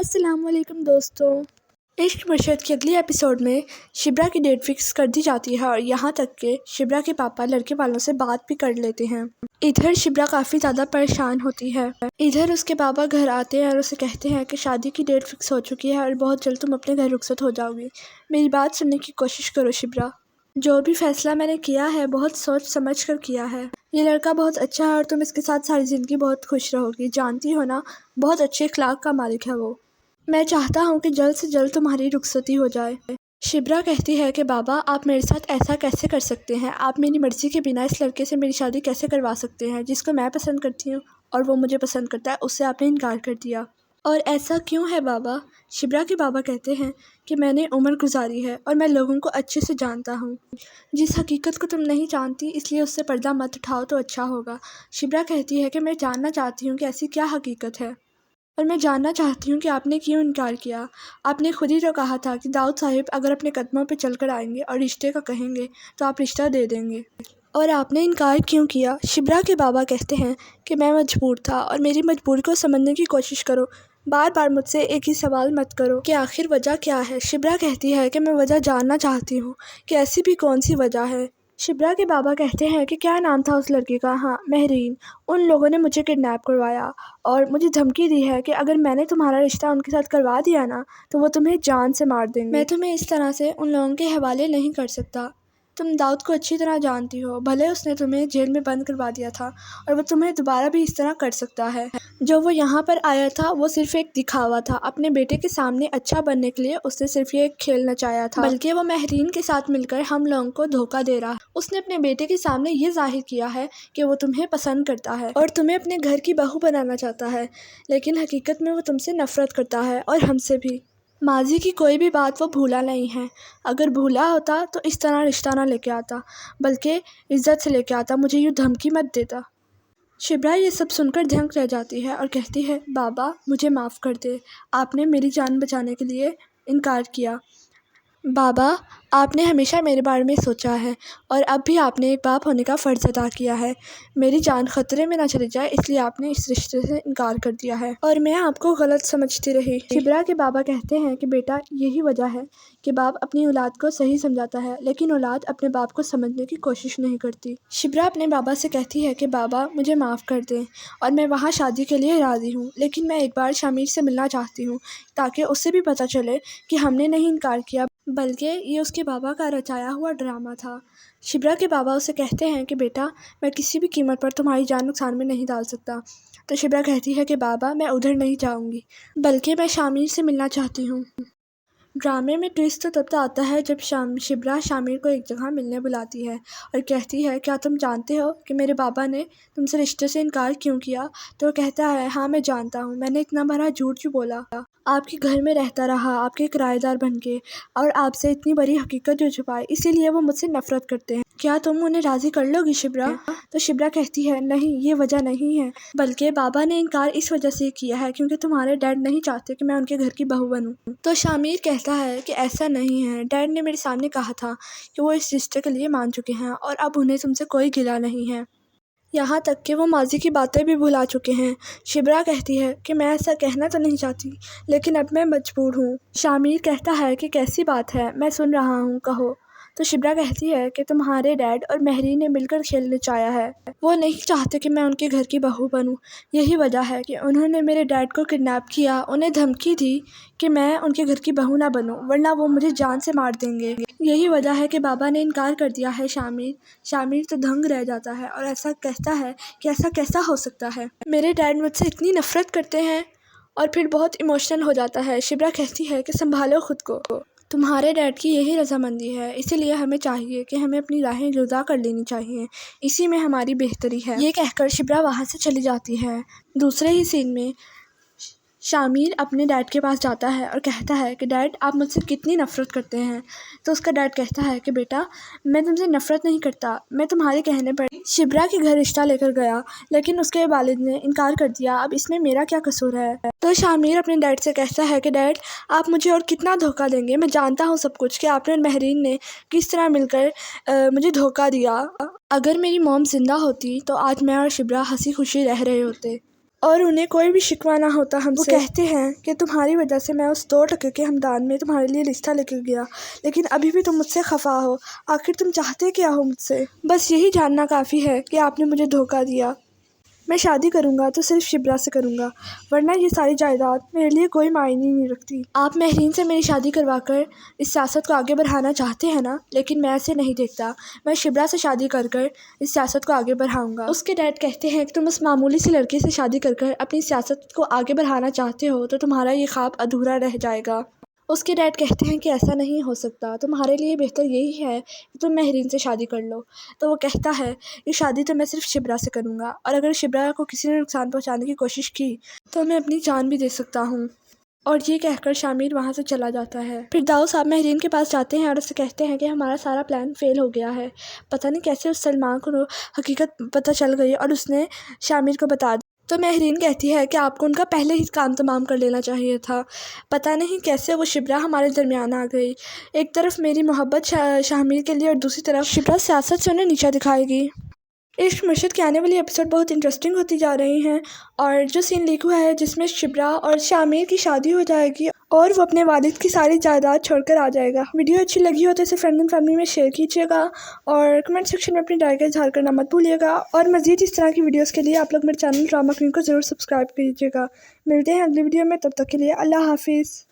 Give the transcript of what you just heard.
السلام علیکم دوستوں، عشق مرشد کی اگلی ایپیسوڈ میں شبرا کی ڈیٹ فکس کر دی جاتی ہے اور یہاں تک کہ شبرا کے پاپا لڑکے والوں سے بات بھی کر لیتے ہیں۔ ادھر شبرا کافی زیادہ پریشان ہوتی ہے۔ ادھر اس کے پاپا گھر آتے ہیں اور اسے کہتے ہیں کہ شادی کی ڈیٹ فکس ہو چکی ہے اور بہت جلد تم اپنے گھر رخصت ہو جاؤ گی۔ میری بات سننے کی کوشش کرو شبرا، جو بھی فیصلہ میں نے کیا ہے بہت سوچ سمجھ کر کیا ہے۔ یہ لڑکا بہت اچھا ہے اور تم اس کے ساتھ ساری زندگی بہت خوش رہو گی، جانتی ہو نا، بہت اچھے اخلاق کا مالک ہے وہ۔ میں چاہتا ہوں کہ جلد سے جلد تمہاری رخصتی ہو جائے۔ شبرا کہتی ہے کہ بابا آپ میرے ساتھ ایسا کیسے کر سکتے ہیں؟ آپ میری مرضی کے بنا اس لڑکے سے میری شادی کیسے کروا سکتے ہیں جس کو میں پسند کرتی ہوں اور وہ مجھے پسند کرتا ہے؟ اس سے آپ نے انکار کر دیا، اور ایسا کیوں ہے بابا؟ شبرا کے بابا کہتے ہیں کہ میں نے عمر گزاری ہے اور میں لوگوں کو اچھے سے جانتا ہوں۔ جس حقیقت کو تم نہیں جانتی اس لیے اس سے پردہ مت اٹھاؤ تو اچھا ہوگا۔ شبرا کہتی ہے کہ میں جاننا چاہتی ہوں کہ ایسی کیا حقیقت ہے، اور میں جاننا چاہتی ہوں کہ آپ نے کیوں انکار کیا۔ آپ نے خود ہی تو کہا تھا کہ داؤد صاحب اگر اپنے قدموں پہ چل کر آئیں گے اور رشتے کا کہیں گے تو آپ رشتہ دے دیں گے، اور آپ نے انکار کیوں کیا؟ شبرا کے بابا کہتے ہیں کہ میں مجبور تھا اور میری مجبوری کو سمجھنے کی کوشش کرو، بار بار مجھ سے ایک ہی سوال مت کرو کہ آخر وجہ کیا ہے۔ شبرا کہتی ہے کہ میں وجہ جاننا چاہتی ہوں کہ ایسی بھی کون سی وجہ ہے۔ شبرا کے بابا کہتے ہیں کہ کیا نام تھا اس لڑکی کا؟ ہاں، مہرین۔ ان لوگوں نے مجھے کڈنیپ کروایا اور مجھے دھمکی دی ہے کہ اگر میں نے تمہارا رشتہ ان کے ساتھ کروا دیا نا تو وہ تمہیں جان سے مار دیں گے۔ میں تمہیں اس طرح سے ان لوگوں کے حوالے نہیں کر سکتا۔ تم داؤد کو اچھی طرح جانتی ہو، بھلے اس نے تمہیں جیل میں بند کروا دیا تھا اور وہ تمہیں دوبارہ بھی اس طرح کر سکتا ہے۔ جو وہ یہاں پر آیا تھا وہ صرف ایک دکھاوا تھا، اپنے بیٹے کے سامنے اچھا بننے کے لیے اس نے صرف یہ ایک کھیل نچایا تھا، بلکہ وہ مہرین کے ساتھ مل کر ہم لوگوں کو دھوکہ دے رہا۔ اس نے اپنے بیٹے کے سامنے یہ ظاہر کیا ہے کہ وہ تمہیں پسند کرتا ہے اور تمہیں اپنے گھر کی بہو بنانا چاہتا ہے، لیکن حقیقت میں وہ تم سے نفرت کرتا ہے اور ہم سے بھی۔ ماضی کی کوئی بھی بات وہ بھولا نہیں ہے، اگر بھولا ہوتا تو اس طرح رشتہ نہ لے کے آتا، بلکہ عزت سے لے کے آتا، مجھے یوں دھمکی مت دیتا۔ شبرا یہ سب سن کر دھنک رہ جاتی ہے اور کہتی ہے بابا مجھے معاف کر دے، آپ نے میری جان بچانے کے لیے انکار کیا۔ بابا آپ نے ہمیشہ میرے بارے میں سوچا ہے اور اب بھی آپ نے ایک باپ ہونے کا فرض ادا کیا ہے۔ میری جان خطرے میں نہ چلی جائے اس لیے آپ نے اس رشتے سے انکار کر دیا ہے اور میں آپ کو غلط سمجھتی رہی۔ شبرا کے بابا کہتے ہیں کہ بیٹا یہی وجہ ہے کہ باپ اپنی اولاد کو صحیح سمجھاتا ہے لیکن اولاد اپنے باپ کو سمجھنے کی کوشش نہیں کرتی۔ شبرا اپنے بابا سے کہتی ہے کہ بابا مجھے معاف کر دیں اور میں وہاں شادی کے لیے راضی ہوں، لیکن میں ایک بار شامیر سے ملنا چاہتی ہوں تاکہ اس سے بھی پتہ چلے کہ ہم نے نہیں انکار کیا بلکہ یہ اس کے بابا کا رچایا ہوا ڈرامہ تھا۔ شبرا کے بابا اسے کہتے ہیں کہ بیٹا میں کسی بھی قیمت پر تمہاری جان نقصان میں نہیں ڈال سکتا۔ تو شبرا کہتی ہے کہ بابا میں ادھر نہیں جاؤں گی، بلکہ میں شامیر سے ملنا چاہتی ہوں۔ ڈرامے میں ٹویسٹ تو تب آتا ہے جب شبرا شامیر کو ایک جگہ ملنے بلاتی ہے اور کہتی ہے کیا تم جانتے ہو کہ میرے بابا نے تم سے رشتے سے انکار کیوں کیا؟ تو وہ کہتا ہے ہاں میں جانتا ہوں، میں نے اتنا بڑا جھوٹ کیوں بولا، آپ کے گھر میں رہتا رہا آپ کے کرایہ دار بن کے اور آپ سے اتنی بڑی حقیقت جو چھپائی، اسی لیے وہ مجھ سے نفرت کرتے ہیں۔ کیا تم انہیں راضی کر لو گی شبرا؟ تو شبرا کہتی ہے نہیں، یہ وجہ نہیں ہے، بلکہ بابا نے انکار اس وجہ سے کیا ہے کیونکہ تمہارے ڈیڈ نہیں چاہتے کہ میں ان کے گھر کی بہو بنوں۔ تو شامیر کہتا ہے کہ ایسا نہیں ہے، ڈیڈ نے میرے سامنے کہا تھا کہ وہ اس رشتے کے لیے مان چکے ہیں اور اب انہیں تم سے کوئی گلہ نہیں ہے، یہاں تک کہ وہ ماضی کی باتیں بھی بھلا چکے ہیں۔ شبرا کہتی ہے کہ میں ایسا کہنا تو نہیں چاہتی لیکن اب میں مجبور ہوں۔ شامیر کہتا ہے کہ کیسی بات ہے، میں سن رہا ہوں، کہو۔ تو شبرا کہتی ہے کہ تمہارے ڈیڈ اور مہرین نے مل کر کھیل نچایا ہے، وہ نہیں چاہتے کہ میں ان کے گھر کی بہو بنوں، یہی وجہ ہے کہ انہوں نے میرے ڈیڈ کو کڈنیپ کیا، انہیں دھمکی دی کہ میں ان کے گھر کی بہو نہ بنوں ورنہ وہ مجھے جان سے مار دیں گے، یہی وجہ ہے کہ بابا نے انکار کر دیا ہے۔ شامیر تو دنگ رہ جاتا ہے اور ایسا کہتا ہے کہ ایسا کیسا ہو سکتا ہے، میرے ڈیڈ مجھ سے اتنی نفرت کرتے ہیں، اور پھر بہت ایموشنل ہو جاتا ہے۔ شبرا کہتی ہے کہ سنبھالو خود کو، تمہارے ڈیڈ کی یہی رضامندی ہے، اسی لیے ہمیں چاہیے کہ ہمیں اپنی راہیں جدا کر لینی چاہیے، اسی میں ہماری بہتری ہے۔ یہ کہہ کر شبرا وہاں سے چلی جاتی ہے۔ دوسرے ہی سین میں شامیر اپنے ڈیڈ کے پاس جاتا ہے اور کہتا ہے کہ ڈیڈ آپ مجھ سے کتنی نفرت کرتے ہیں؟ تو اس کا ڈیڈ کہتا ہے کہ بیٹا میں تم سے نفرت نہیں کرتا، میں تمہارے کہنے پر شبرا کے گھر رشتہ لے کر گیا لیکن اس کے والد نے انکار کر دیا، اب اس میں میرا کیا قصور ہے؟ تو شامیر اپنے ڈیڈ سے کہتا ہے کہ ڈیڈ آپ مجھے اور کتنا دھوکہ دیں گے، میں جانتا ہوں سب کچھ کہ آپ نے مہرین نے کس طرح مل کر مجھے دھوکہ دیا، اگر میری موم زندہ ہوتی تو آج میں اور شبرا ہنسی خوشی رہ رہے ہوتے۔ اور انہیں کوئی بھی شکوہ نہ ہوتا ہم سے۔ وہ کہتے ہیں کہ تمہاری وجہ سے میں اس 2 ٹکے کے ہمدان میں تمہارے لیے رشتہ لے کر گیا، لیکن ابھی بھی تم مجھ سے خفا ہو۔ آخر تم چاہتے کیا ہو مجھ سے؟ بس یہی جاننا کافی ہے کہ آپ نے مجھے دھوکہ دیا۔ میں شادی کروں گا تو صرف شبرا سے کروں گا، ورنہ یہ ساری جائیداد میرے لیے کوئی معنی نہیں رکھتی۔ آپ مہرین سے میری شادی کروا کر اس سیاست کو آگے بڑھانا چاہتے ہیں نا، لیکن میں ایسے نہیں دیکھتا۔ میں شبرا سے شادی کر اس سیاست کو آگے بڑھاؤں گا۔ اس کے ڈیڈ کہتے ہیں کہ تم اس معمولی سی لڑکی سے شادی کر اپنی سیاست کو آگے بڑھانا چاہتے ہو تو تمہارا یہ خواب ادھورا رہ جائے گا۔ اس کے ڈیڈ کہتے ہیں کہ ایسا نہیں ہو سکتا، تمہارے لیے بہتر یہی ہے کہ تم مہرین سے شادی کر لو۔ تو وہ کہتا ہے کہ شادی تو میں صرف شبرا سے کروں گا، اور اگر شبرا کو کسی نے نقصان پہنچانے کی کوشش کی تو میں اپنی جان بھی دے سکتا ہوں۔ اور یہ کہہ کر شامر وہاں سے چلا جاتا ہے۔ فردوس آپ مہرین کے پاس جاتے ہیں اور اسے کہتے ہیں کہ ہمارا سارا پلان فیل ہو گیا ہے۔ پتہ نہیں کیسے اس سلمان کو حقیقت پتہ چل گئی اور اس نے شامر کو بتا دی۔ تو مہرین کہتی ہے کہ آپ کو ان کا پہلے ہی کام تمام کر لینا چاہیے تھا۔ پتہ نہیں کیسے وہ شبرا ہمارے درمیان آ گئی۔ ایک طرف میری محبت شامر کے لیے اور دوسری طرف شبرا سیاست سے انہیں نیچا دکھائے گی۔ عشق مرشد کے آنے والی ایپیسوڈ بہت انٹرسٹنگ ہوتی جا رہی ہیں، اور جو سین لیک ہوا ہے جس میں شبرا اور شامر کی شادی ہو جائے گی اور وہ اپنے والد کی ساری جائیداد چھوڑ کر آ جائے گا۔ ویڈیو اچھی لگی ہو تو اسے فرینڈ اینڈ فیملی میں شیئر کیجیے گا، اور کمنٹ سیکشن میں اپنی رائے کا اظہار کرنا مت بھولیے گا، اور مزید اس طرح کی ویڈیوز کے لیے آپ لوگ میرے چینل ڈرامہ کوئین کو ضرور سبسکرائب کیجیے گا۔ ملتے ہیں اگلی ویڈیو میں، تب تک کے لیے اللہ حافظ۔